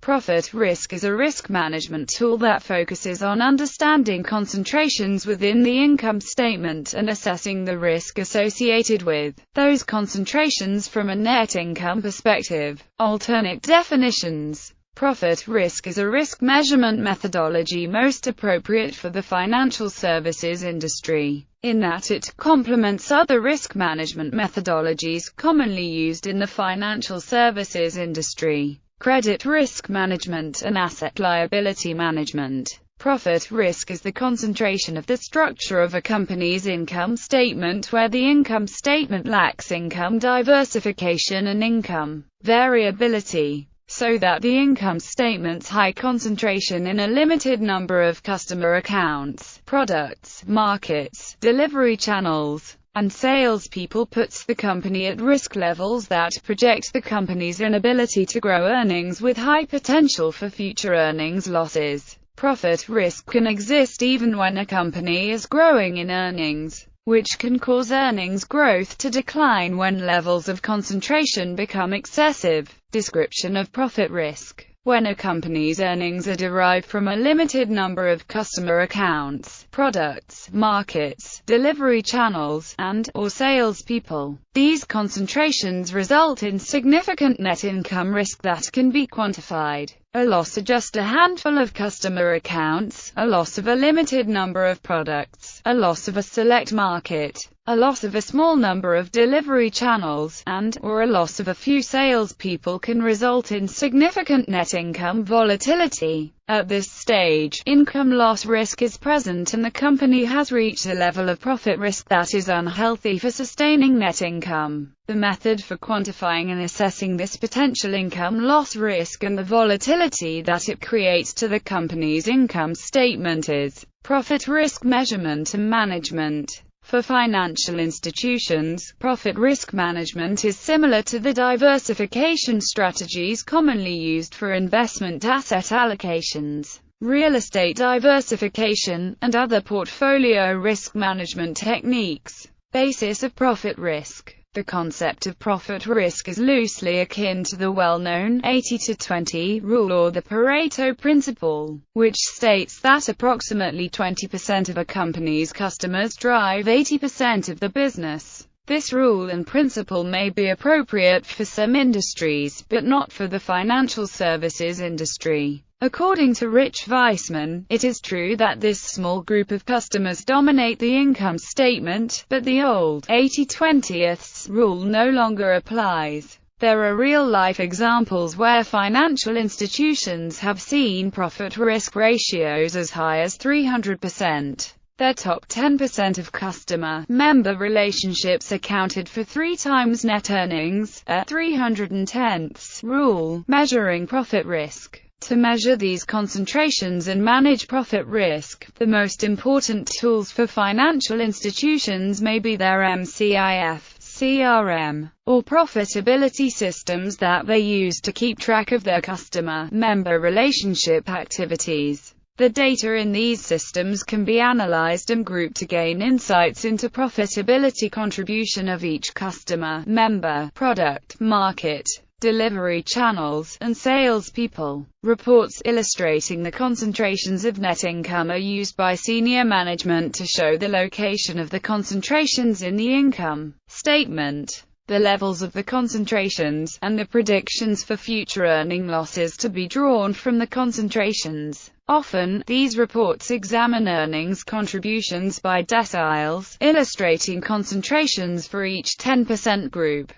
Profit risk is a risk management tool that focuses on understanding concentrations within the income statement and assessing the risk associated with those concentrations from a net income perspective. Alternate definitions. Profit risk is a risk measurement methodology most appropriate for the financial services industry, in that it complements other risk management methodologies commonly used in the financial services industry: credit risk management and asset liability management. Profit risk is the concentration of the structure of a company's income statement where the income statement lacks income diversification and income variability, so that the income statement's high concentration in a limited number of customer accounts, products, markets, delivery channels, and salespeople puts the company at risk levels that project the company's inability to grow earnings with high potential for future earnings losses. Profit risk can exist even when a company is growing in earnings, which can cause earnings growth to decline when levels of concentration become excessive. Description of profit risk. When a company's earnings are derived from a limited number of customer accounts, products, markets, delivery channels, and/or salespeople, these concentrations result in significant net income risk that can be quantified. A loss of just a handful of customer accounts, a loss of a limited number of products, a loss of a select market, a loss of a small number of delivery channels, and/or a loss of a few salespeople can result in significant net income volatility. At this stage, income loss risk is present and the company has reached a level of profit risk that is unhealthy for sustaining net income. The method for quantifying and assessing this potential income loss risk and the volatility that it creates to the company's income statement is profit risk measurement and management. For financial institutions, profit risk management is similar to the diversification strategies commonly used for investment asset allocations, real estate diversification, and other portfolio risk management techniques. Basis of profit risk. The concept of profit risk is loosely akin to the well-known 80-20 rule or the Pareto principle, which states that approximately 20% of a company's customers drive 80% of the business. This rule and principle may be appropriate for some industries, but not for the financial services industry. According to Rich Weissman, it is true that this small group of customers dominate the income statement, but the old 80-20 rule no longer applies. There are real-life examples where financial institutions have seen profit-risk ratios as high as 300%. Their top 10% of customer-member relationships accounted for 3 times net earnings, a 310th rule, measuring profit risk. To measure these concentrations and manage profit risk, the most important tools for financial institutions may be their MCIF, CRM, or profitability systems that they use to keep track of their customer-member relationship activities. The data in these systems can be analyzed and grouped to gain insights into profitability contribution of each customer, member, product, market, delivery channels, and salespeople. Reports illustrating the concentrations of net income are used by senior management to show the location of the concentrations in the income statement, the levels of the concentrations, and the predictions for future earning losses to be drawn from the concentrations. Often, these reports examine earnings contributions by deciles, illustrating concentrations for each 10% group.